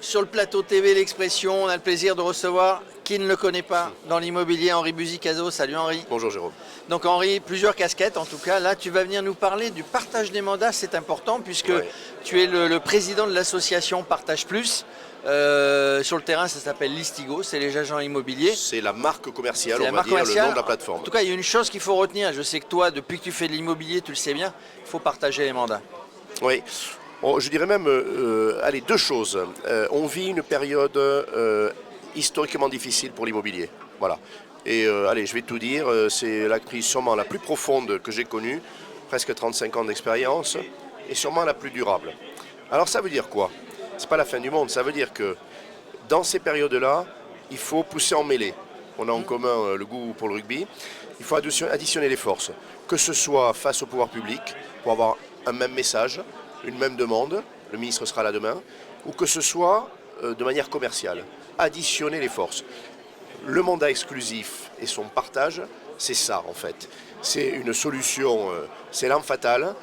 Sur le plateau TV L'Expression, on a le plaisir de recevoir, qui ne le connaît pas, dans l'immobilier, Henri Buzicazo. Salut Henri. Bonjour Jérôme. Donc Henri, plusieurs casquettes en tout cas. Là, tu vas venir nous parler du partage des mandats. C'est important puisque tu es le président de l'association Partage Plus. Sur le terrain, ça s'appelle Listigo, c'est les agents immobiliers. C'est la marque commerciale, on va dire, commerciale. le nom de la plateforme. En tout cas, il y a une chose qu'il faut retenir. Je sais que toi, depuis que tu fais de l'immobilier, tu le sais bien, il faut partager les mandats. Oui. Je dirais même, allez, deux choses. On vit une période historiquement difficile pour l'immobilier. Voilà. Et allez, je vais tout dire, c'est la crise sûrement la plus profonde que j'ai connue, presque 35 ans d'expérience, et sûrement la plus durable. Alors ça veut dire quoi? C'est pas la fin du monde, ça veut dire que dans ces périodes-là, il faut pousser en mêlée. On a en commun le goût pour le rugby. Il faut additionner les forces, que ce soit face au pouvoir public, pour avoir un même message, une même demande, le ministre sera là demain, ou que ce soit de manière commerciale. Additionner les forces. Le mandat exclusif et son partage, c'est ça en fait. C'est une solution, c'est l'arme fatale,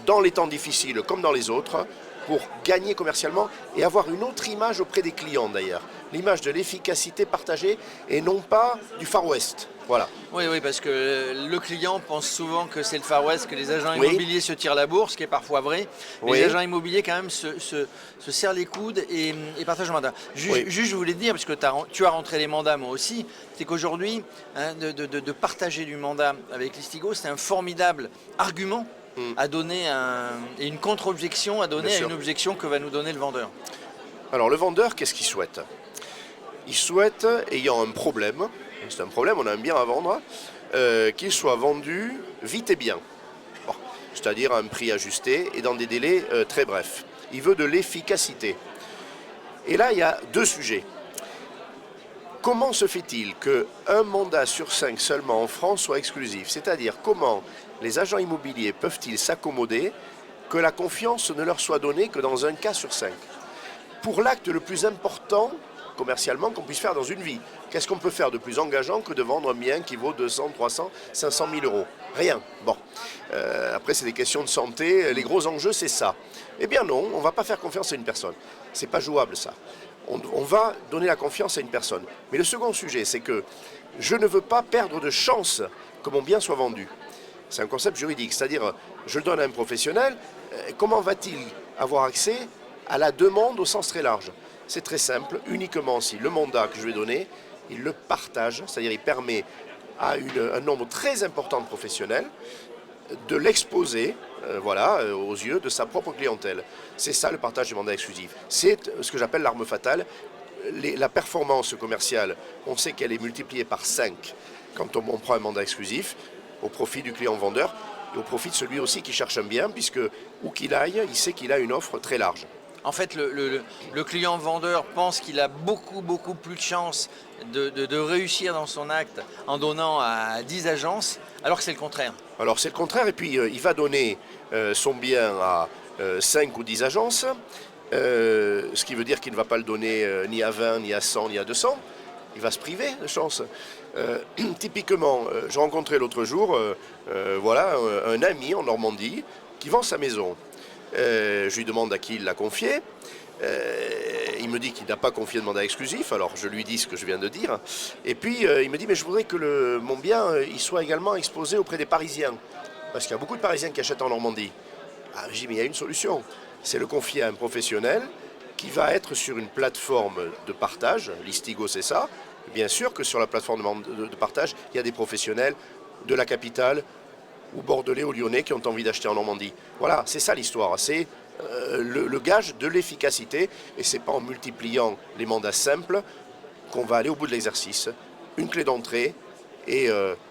dans les temps difficiles comme dans les autres, pour gagner commercialement et avoir une autre image auprès des clients d'ailleurs. L'image de l'efficacité partagée et non pas du Far West. Voilà. Oui, parce que le client pense souvent que c'est le Far West, que les agents immobiliers se tirent la bourse, ce qui est parfois vrai. Mais les agents immobiliers quand même se serrent les coudes et partagent le mandat. Juste, je voulais te dire, parce que tu as rentré les mandats, moi aussi, c'est qu'aujourd'hui, de partager du mandat avec Listigo, c'est un formidable argument à donner et une contre-objection à donner à une objection que va nous donner le vendeur. Alors le vendeur, qu'est-ce qu'il souhaite? Il souhaite, ayant un problème, c'est un problème, on a un bien à vendre, qu'il soit vendu vite et bien. Bon, c'est-à-dire à un prix ajusté et dans des délais très brefs. Il veut de l'efficacité. Et là, il y a deux sujets. Comment se fait-il qu'un mandat sur 5 seulement en France soit exclusif? C'est-à-dire comment les agents immobiliers peuvent-ils s'accommoder que la confiance ne leur soit donnée que dans un cas sur 5? Pour l'acte le plus important commercialement qu'on puisse faire dans une vie. Qu'est-ce qu'on peut faire de plus engageant que de vendre un bien qui vaut 200, 300, 500 000 euros? Rien. Bon. Après, c'est des questions de santé. Les gros enjeux, c'est ça. Eh bien non, on ne va pas faire confiance à une personne. C'est pas jouable, ça. On va donner la confiance à une personne. Mais le second sujet, c'est que je ne veux pas perdre de chance que mon bien soit vendu. C'est un concept juridique. C'est-à-dire, je le donne à un professionnel. Comment va-t-il avoir accès à la demande au sens très large? C'est très simple, uniquement si le mandat que je vais donner, il le partage, c'est-à-dire il permet à un nombre très important de professionnels de l'exposer aux yeux de sa propre clientèle. C'est ça le partage du mandat exclusif. C'est ce que j'appelle l'arme fatale. La performance commerciale, on sait qu'elle est multipliée par 5 quand on prend un mandat exclusif au profit du client vendeur et au profit de celui aussi qui cherche un bien, puisque où qu'il aille, il sait qu'il a une offre très large. En fait, le client vendeur pense qu'il a beaucoup plus de chances de réussir dans son acte en donnant à 10 agences, alors que c'est le contraire. Alors c'est le contraire, et puis il va donner son bien à 5 ou 10 agences, ce qui veut dire qu'il ne va pas le donner ni à 20, ni à 100, ni à 200. Il va se priver de chance. Typiquement, je rencontrais l'autre jour un ami en Normandie qui vend sa maison. Je lui demande à qui il l'a confié. Il me dit qu'il n'a pas confié de mandat exclusif, alors je lui dis ce que je viens de dire. Et puis il me dit, mais je voudrais que mon bien il soit également exposé auprès des Parisiens. Parce qu'il y a beaucoup de Parisiens qui achètent en Normandie. Ah, je dis, mais il y a une solution. C'est le confier à un professionnel qui va être sur une plateforme de partage. Listigo, c'est ça. Bien sûr que sur la plateforme de partage, il y a des professionnels de la capitale, ou bordelais ou lyonnais qui ont envie d'acheter en Normandie. Voilà, c'est ça l'histoire, c'est le gage de l'efficacité, et c'est pas en multipliant les mandats simples qu'on va aller au bout de l'exercice. Une clé d'entrée et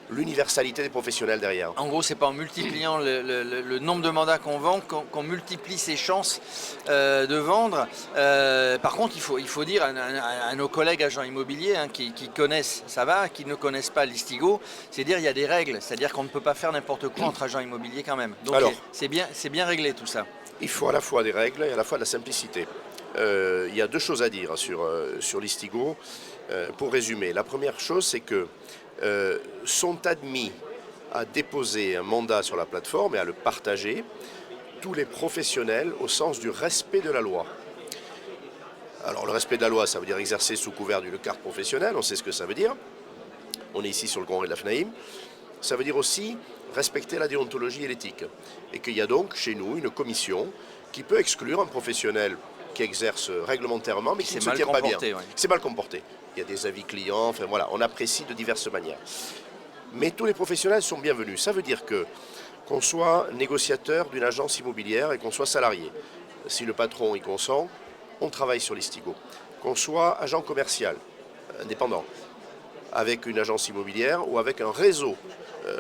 l'universalité des professionnels derrière. En gros, c'est pas en multipliant le nombre de mandats qu'on vend qu'on multiplie ses chances de vendre. Par contre, il faut dire à nos collègues agents immobiliers qui connaissent, ça va, qui ne connaissent pas Listigo, c'est dire il y a des règles, c'est-à-dire qu'on ne peut pas faire n'importe quoi entre agents immobiliers quand même. Donc c'est bien réglé tout ça. Il faut à la fois des règles et à la fois de la simplicité. Il y a deux choses à dire sur Listigo. Pour résumer, la première chose, c'est que sont admis à déposer un mandat sur la plateforme et à le partager tous les professionnels au sens du respect de la loi. Alors le respect de la loi, ça veut dire exercer sous couvert d'une carte professionnelle, on sait ce que ça veut dire. On est ici sur le congrès de la FNAIM. Ça veut dire aussi respecter la déontologie et l'éthique. Et qu'il y a donc chez nous une commission qui peut exclure un professionnel qui exerce réglementairement mais qui ne se tient pas bien. Ouais. C'est mal comporté. Il y a des avis clients, enfin voilà, on apprécie de diverses manières. Mais tous les professionnels sont bienvenus. Ça veut dire qu'on soit négociateur d'une agence immobilière et qu'on soit salarié. Si le patron y consent, on travaille sur l'Istigo. Qu'on soit agent commercial, indépendant, avec une agence immobilière ou avec un réseau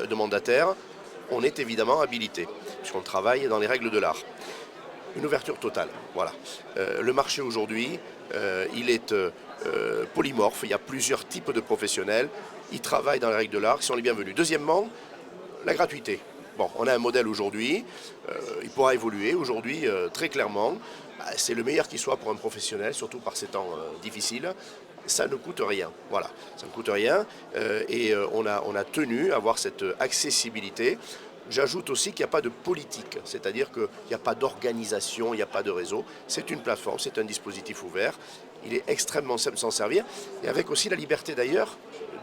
de mandataires, on est évidemment habilité, puisqu'on travaille dans les règles de l'art. Une ouverture totale, voilà. Le marché aujourd'hui, il est polymorphe, il y a plusieurs types de professionnels, ils travaillent dans les règles de l'art, ils sont les bienvenus. Deuxièmement, la gratuité. Bon, on a un modèle aujourd'hui, il pourra évoluer aujourd'hui très clairement. C'est le meilleur qui soit pour un professionnel, surtout par ces temps difficiles. Ça ne coûte rien, voilà, ça ne coûte rien et on a tenu à avoir cette accessibilité. J'ajoute aussi qu'il n'y a pas de politique, c'est-à-dire qu'il n'y a pas d'organisation, il n'y a pas de réseau. C'est une plateforme, c'est un dispositif ouvert. Il est extrêmement simple de s'en servir et avec aussi la liberté d'ailleurs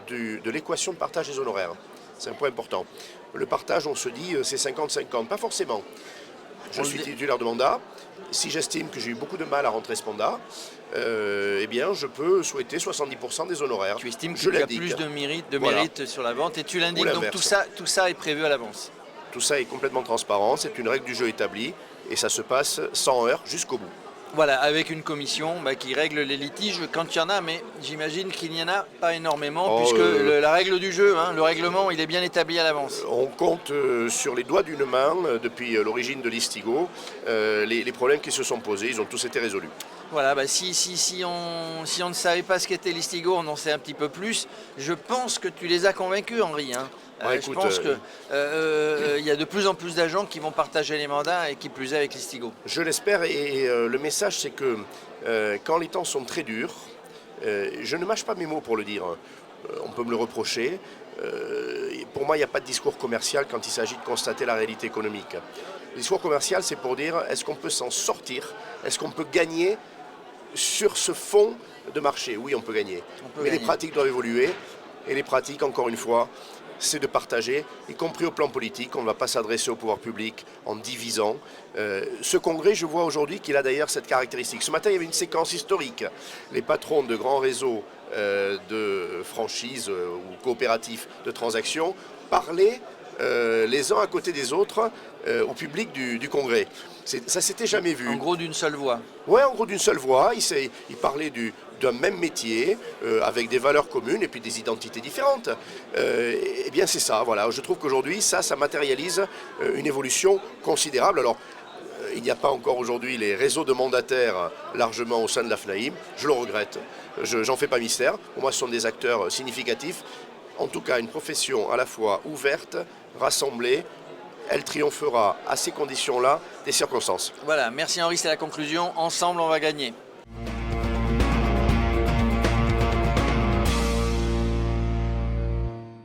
de l'équation de partage des honoraires. C'est un point important. Le partage, on se dit, c'est 50-50, pas forcément. Je suis titulaire de mandat. Si j'estime que j'ai eu beaucoup de mal à rentrer ce mandat, eh bien, je peux souhaiter 70% des honoraires. Tu estimes qu'il y a plus de mérite sur la vente et tu l'indiques. Donc tout ça est prévu à l'avance. Tout ça est complètement transparent. C'est une règle du jeu établie et ça se passe sans heurts jusqu'au bout. Voilà, avec une commission qui règle les litiges quand il y en a, mais j'imagine qu'il n'y en a pas énormément, puisque la règle du jeu, le règlement, il est bien établi à l'avance. On compte sur les doigts d'une main, depuis l'origine de l'Istigo, les problèmes qui se sont posés, ils ont tous été résolus. Voilà, si on ne savait pas ce qu'était l'Istigo, on en sait un petit peu plus. Je pense que tu les as convaincus, Henri. Je pense qu'il y a de plus en plus d'agents qui vont partager les mandats et qui plus est avec l'Istigo. Je l'espère et le message c'est que quand les temps sont très durs, je ne mâche pas mes mots pour le dire, on peut me le reprocher. Pour moi il n'y a pas de discours commercial quand il s'agit de constater la réalité économique. Le discours commercial c'est pour dire est-ce qu'on peut s'en sortir, est-ce qu'on peut gagner sur ce fond de marché. Oui on peut gagner, mais les pratiques doivent évoluer et les pratiques encore une fois c'est de partager, y compris au plan politique. On ne va pas s'adresser au pouvoir public en divisant. Ce congrès, je vois aujourd'hui qu'il a d'ailleurs cette caractéristique. Ce matin, il y avait une séquence historique. Les patrons de grands réseaux de franchises ou coopératifs de transactions parlaient les uns à côté des autres au public du congrès. Ça s'était jamais vu. En gros d'une seule voix. Oui, en gros d'une seule voix. Il parlait d'un même métier, avec des valeurs communes et puis des identités différentes. Eh bien c'est ça, voilà. Je trouve qu'aujourd'hui, ça matérialise une évolution considérable. Alors, il n'y a pas encore aujourd'hui les réseaux de mandataires largement au sein de la FNAIM. Je le regrette. J'en fais pas mystère. Pour moi, ce sont des acteurs significatifs. En tout cas, une profession à la fois ouverte, rassemblée. Elle triomphera à ces conditions-là des circonstances. Voilà, merci Henri, c'est la conclusion. Ensemble, on va gagner.